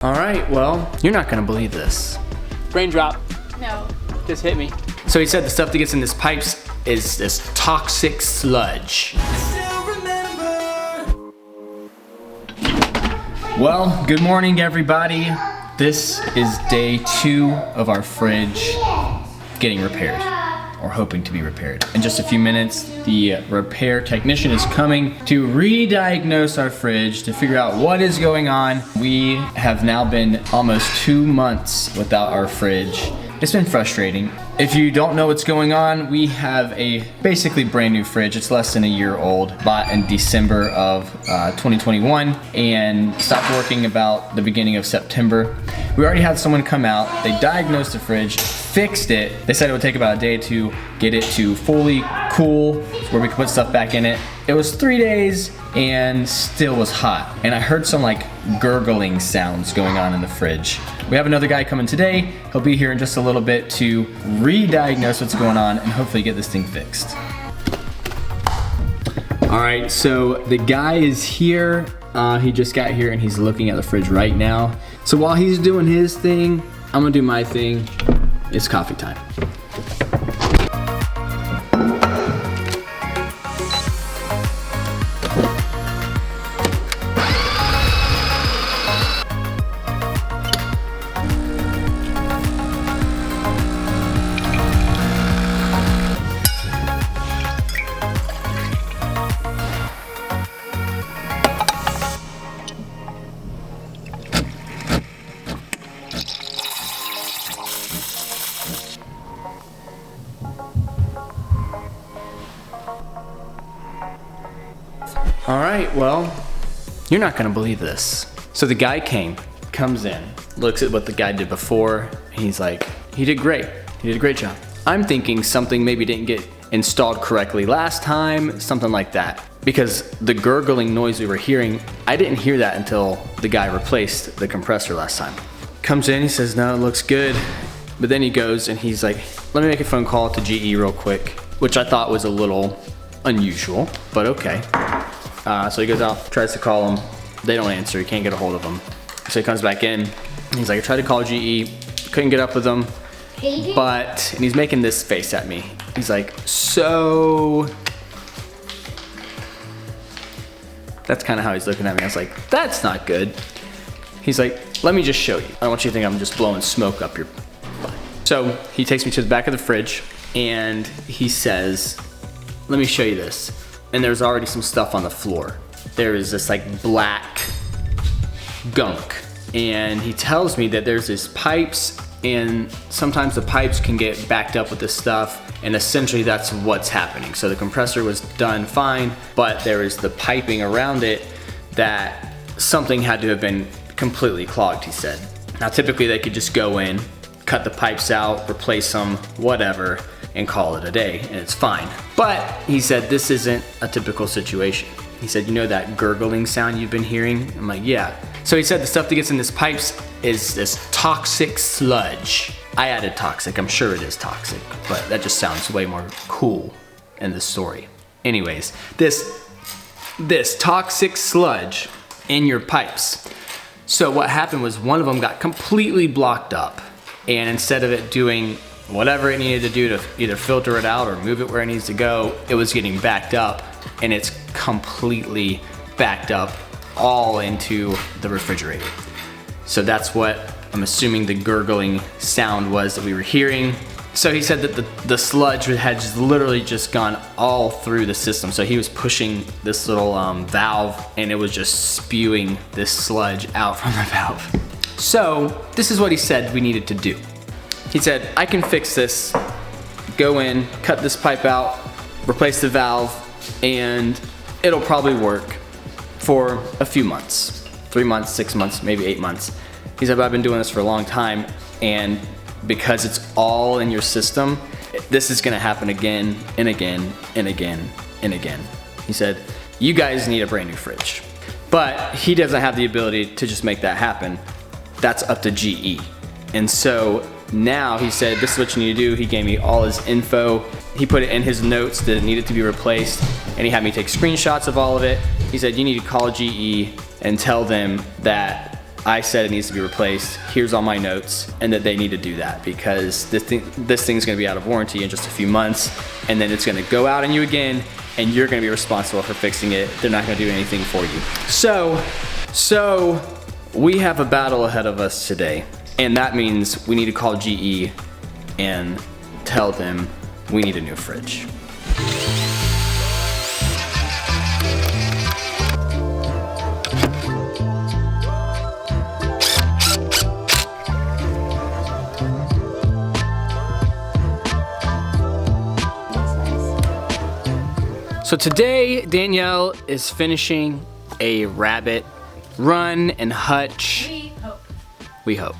All right, well, you're not gonna believe this. Raindrop. No. Just hit me. So he said the stuff that gets in this pipes is this toxic sludge. Well, good morning everybody. This is day 2 of our fridge getting repaired, or hoping to be repaired. In just a few minutes, the repair technician is coming to re-diagnose our fridge to figure out what is going on. We have now been almost 2 months without our fridge. It's been frustrating. If you don't know what's going on, we have a basically brand new fridge. It's less than a year old, bought in December of 2021 and stopped working about the beginning of September. We already had someone come out, they diagnosed the fridge, fixed it. They said it would take about a day to get it to fully cool, where we could put stuff back in it. It was 3 days and still was hot. And I heard some like gurgling sounds going on in the fridge. We have another guy coming today. He'll be here in just a little bit to re-diagnose what's going on and hopefully get this thing fixed. All right, so the guy is here. He just got here and he's looking at the fridge right now. So while he's doing his thing, I'm gonna do my thing. It's coffee time. All right, well, you're not gonna believe this. So the guy comes in, looks at what the guy did before, and he's like, he did great. He did a great job. I'm thinking something maybe didn't get installed correctly last time, something like that. Because the gurgling noise we were hearing, I didn't hear that until the guy replaced the compressor last time. Comes in, he says, no, it looks good. But then he goes and he's like, let me make a phone call to GE real quick, which I thought was a little unusual, but okay. So he goes out, tries to call them. They don't answer, he can't get a hold of them. So he comes back in, he's like, I tried to call GE, couldn't get up with them, but, and he's making this face at me. He's like, so, that's kind of how he's looking at me. I was like, that's not good. He's like, let me just show you. I don't want you to think I'm just blowing smoke up your butt. So he takes me to the back of the fridge and he says, let me show you this. And there's already some stuff on the floor. There is this like black gunk. And he tells me that there's these pipes and sometimes the pipes can get backed up with this stuff and essentially that's what's happening. So the compressor was done fine, but there is the piping around it that something had to have been completely clogged, he said. Now typically they could just go in, cut the pipes out, replace them, whatever, and call it a day, and it's fine. But he said this isn't a typical situation. He said, you know that gurgling sound you've been hearing? I'm like, yeah. So he said the stuff that gets in this pipes is this toxic sludge. I added toxic, I'm sure it is toxic, but that just sounds way more cool in this story. Anyways, this toxic sludge in your pipes. So what happened was one of them got completely blocked up, and instead of it doing whatever it needed to do to either filter it out or move it where it needs to go, it was getting backed up, and it's completely backed up all into the refrigerator. So that's what I'm assuming the gurgling sound was that we were hearing. So he said that the sludge had just literally just gone all through the system. So he was pushing this little valve and it was just spewing this sludge out from the valve. So this is what he said we needed to do. He said, I can fix this, go in, cut this pipe out, replace the valve, and it'll probably work for a few months. 3 months, 6 months, maybe 8 months. He said, but I've been doing this for a long time, and because it's all in your system, this is gonna happen again and again and again and again. He said, you guys need a brand new fridge. But he doesn't have the ability to just make that happen. That's up to GE. And so now he said, this is what you need to do. He gave me all his info. He put it in his notes that it needed to be replaced, and he had me take screenshots of all of it. He said, you need to call GE and tell them that I said it needs to be replaced. Here's all my notes, and that they need to do that because this thing's gonna be out of warranty in just a few months, and then it's gonna go out on you again, and you're gonna be responsible for fixing it. They're not gonna do anything for you. So we have a battle ahead of us today, and that means we need to call GE and tell them we need a new fridge. So today, Danielle is finishing a rabbit run and hutch. We hope.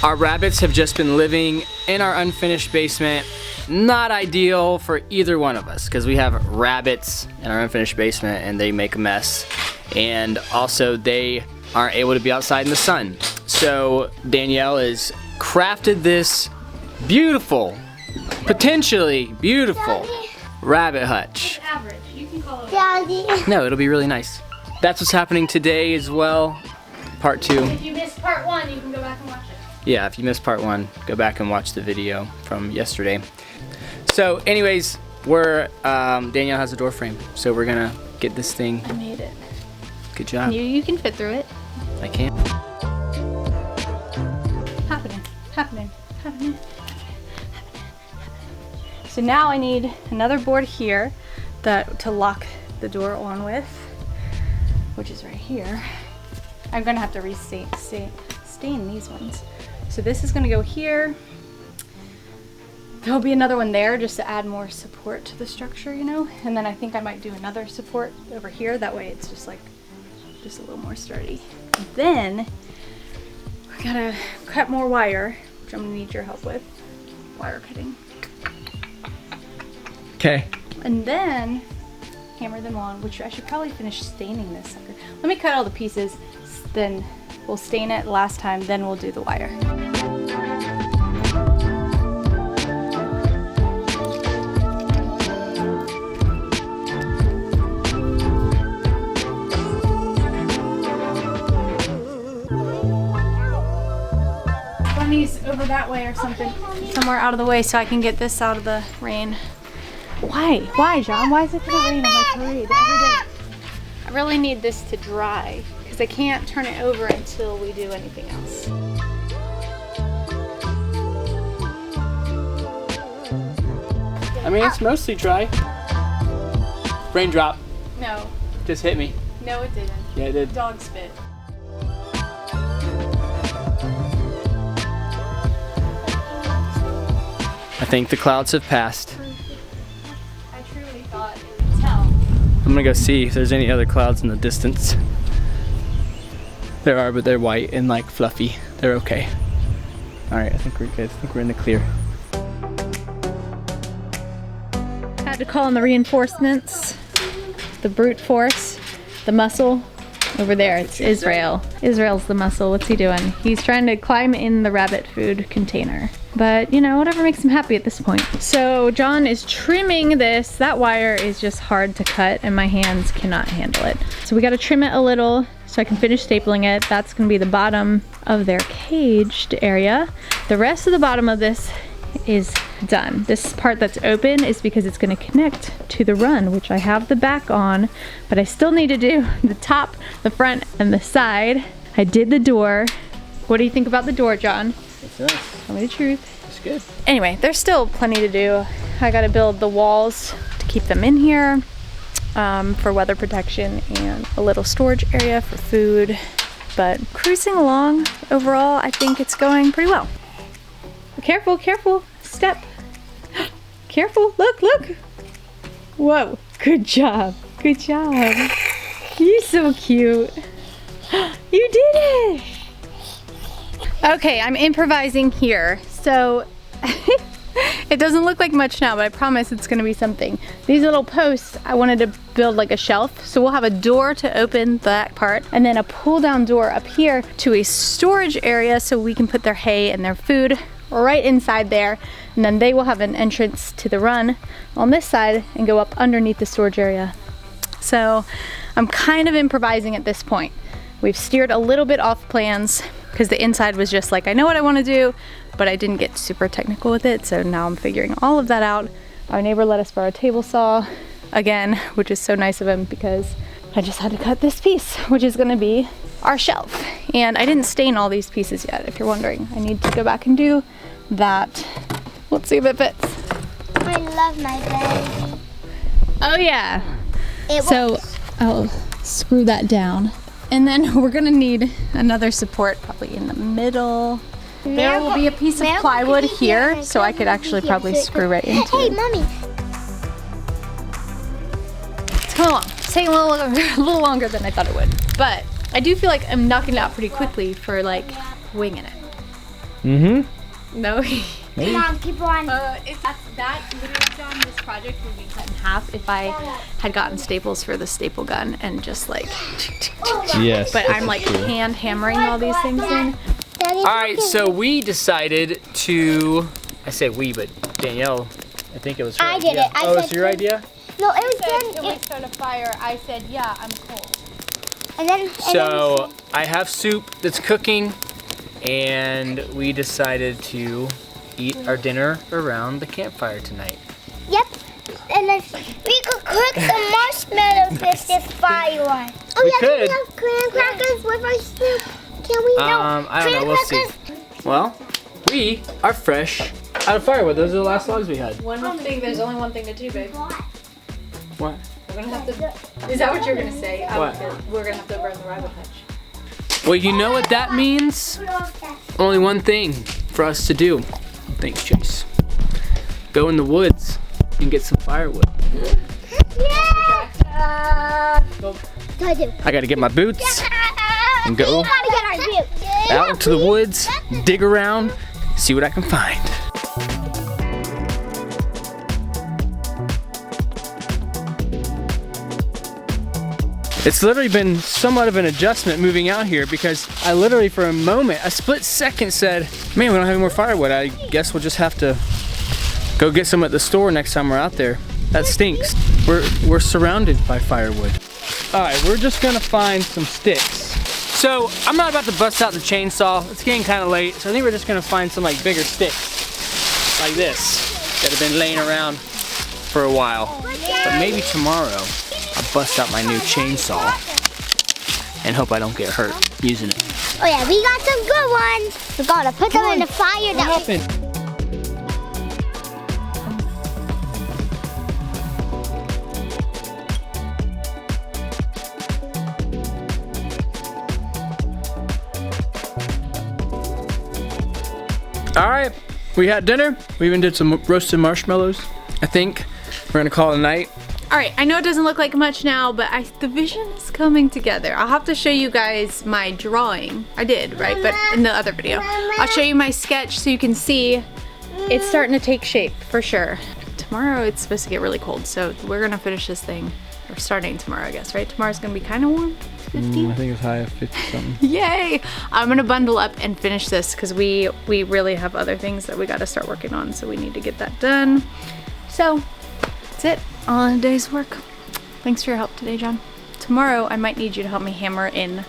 Our rabbits have just been living in our unfinished basement. Not ideal for either one of us because we have rabbits in our unfinished basement and they make a mess. And also they aren't able to be outside in the sun. So Danielle has crafted this beautiful, potentially beautiful rabbit hutch. Average. You can call it Daddy. No, it'll be really nice. That's what's happening today as well. Part 2. If you missed part 1, you can go back and watch it. Yeah, if you missed part 1, go back and watch the video from yesterday. So anyways, Danielle has a door frame. So we're gonna get this thing. I made it. Good job. You can fit through it. I can't. Happening. So now I need another board here to lock the door on with, which is right here. I'm gonna have to stain these ones. So this is gonna go here. There'll be another one there just to add more support to the structure, you know? And then I think I might do another support over here. That way it's just a little more sturdy. And then we gotta cut more wire, which I'm gonna need your help with. Wire cutting. Okay. And then hammer them on, which I should probably finish staining this sucker. Let me cut all the pieces, then we'll stain it last time, then we'll do the wire. Run these over that way or something, somewhere out of the way so I can get this out of the rain. Why, John? Why is it gonna rain on my parade every day? I really need this to dry because I can't turn it over until we do anything else. I mean, it's mostly dry. Raindrop No, just hit me. no it didn't. Yeah, it did. Dog spit. I think the clouds have passed. I truly thought it would tell. I'm gonna go see if there's any other clouds in the distance. There are, but they're white and like fluffy. They're okay. All right, I think we're good. I think we're in the clear. Had to call in the reinforcements, the brute force, the muscle. Over there, it's Israel. Israel's the muscle. What's he doing? He's trying to climb in the rabbit food container. But, you know, whatever makes him happy at this point. So John is trimming this. That wire is just hard to cut and my hands cannot handle it. So we got to trim it a little so I can finish stapling it. That's going to be the bottom of their caged area. The rest of the bottom of this is done. This part that's open is because it's going to connect to the run, which I have the back on, but I still need to do the top, the front, and the side. I did the door. What do you think about the door, John? It's nice. Tell me the truth. It's good. Anyway, there's still plenty to do. I got to build the walls to keep them in here for weather protection and a little storage area for food. But cruising along overall, I think it's going pretty well. Careful, careful, step. Careful, look, look. Whoa, good job, good job. You're so cute. You did it. Okay, I'm improvising here. So it doesn't look like much now, but I promise it's gonna be something. These little posts, I wanted to build like a shelf. So we'll have a door to open that part and then a pull down door up here to a storage area so we can put their hay and their food right inside there, and then they will have an entrance to the run on this side and go up underneath the storage area. So I'm kind of improvising at this point, We've steered a little bit off plans because the inside was just like, I know what I want to do, but I didn't get super technical with it. So now I'm figuring all of that out. Our neighbor let us borrow a table saw again, which is so nice of him because I just had to cut this piece, which is gonna be our shelf. And I didn't stain all these pieces yet, if you're wondering. I need to go back and do that. Let's see if it fits. I love my bed. Oh yeah. It So I'll screw that down. And then we're gonna need another support probably in the middle. There will be a piece of plywood here, so I could actually probably screw right into Hey, it. Mommy. It's coming along. It's taking a little longer than I thought it would. But I do feel like I'm knocking it out pretty quickly for like winging it. Mm-hmm. No? Mom, keep on. That literally, John, this project would be cut in half if I had gotten staples for the staple gun and just like, Yes. but I'm like hand hammering all these things in. All right, so we decided to, I say we, but Danielle, I think it was her I did idea. it. I Oh, said it's your idea? No, it was Can we start a fire? I said, yeah, I'm cold. And then. So I have soup that's cooking, and we decided to eat our dinner around the campfire tonight. Yep. And then we could cook the marshmallows with this fire on. Oh We yeah, could. can we have graham crackers with our soup? Can we? No. I don't know, we'll see. Well, we are fresh out of firewood. Those are the last logs we had. One thing, there's only one thing to do, babe. What? We're gonna have to, is that what you're gonna say? What? We're gonna have to burn the rabbit hutch. Well, you know what that means? Only one thing for us to do. Thanks, Chase. Go in the woods and get some firewood. Yeah. I do. I gotta get my boots and go We gotta get our boots. out into the woods, dig around, see what I can find. It's literally been somewhat of an adjustment moving out here because I literally for a moment, a split second said, man, we don't have any more firewood. I guess we'll just have to go get some at the store next time we're out there. That stinks. We're surrounded by firewood. All right, we're just gonna find some sticks. So I'm not about to bust out the chainsaw. It's getting kind of late, so I think we're just gonna find some like bigger sticks, like this, that have been laying around for a while. But maybe tomorrow I'll bust out my new chainsaw and hope I don't get hurt using it. Oh yeah, we got some good ones. We're gonna put them in the fire. What happened? All right, we had dinner. We even did some roasted marshmallows. I think we're gonna call it a night. All right, I know it doesn't look like much now, but the vision is coming together. I'll have to show you guys my drawing. I did, right? But in the other video. I'll show you my sketch so you can see it's starting to take shape for sure. Tomorrow it's supposed to get really cold, so we're gonna finish this thing. Or starting tomorrow, I guess, right? Tomorrow's gonna be kind of warm. 50? I think it's high of 50 something. Yay! I'm gonna bundle up and finish this because we really have other things that we gotta start working on, so we need to get that done. So that's it on a day's work. Thanks for your help today, John. Tomorrow I might need you to help me hammer in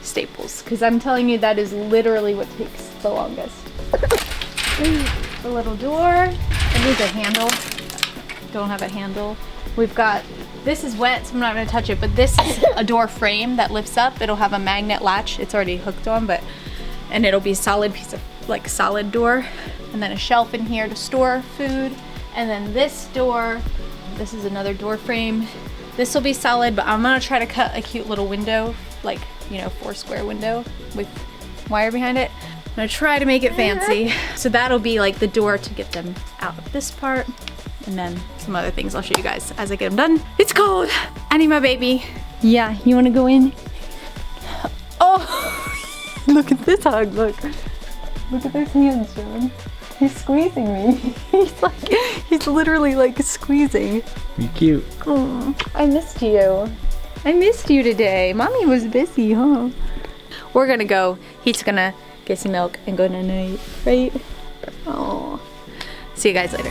staples because I'm telling you that is literally what takes the longest. The little door. It needs a handle. Don't have a handle. We've got, this is wet, so I'm not gonna touch it, but this is a door frame that lifts up. It'll have a magnet latch. It's already hooked on, and it'll be a solid piece of, like, solid door. And then a shelf in here to store food. And then this door, this is another door frame. This will be solid, but I'm gonna try to cut a cute little window, like, you know, 4-square window with wire behind it. I'm gonna try to make it fancy. So that'll be like the door to get them out of this part. And then some other things I'll show you guys as I get them done. It's cold. I need my baby. Yeah, you wanna go in? Oh, look at this hug, look. Look at those hands, John. He's squeezing me. He's literally like squeezing. You're cute. Oh, I missed you. I missed you today. Mommy was busy, huh? We're gonna go. He's gonna get some milk and go night night, right? Oh. See you guys later.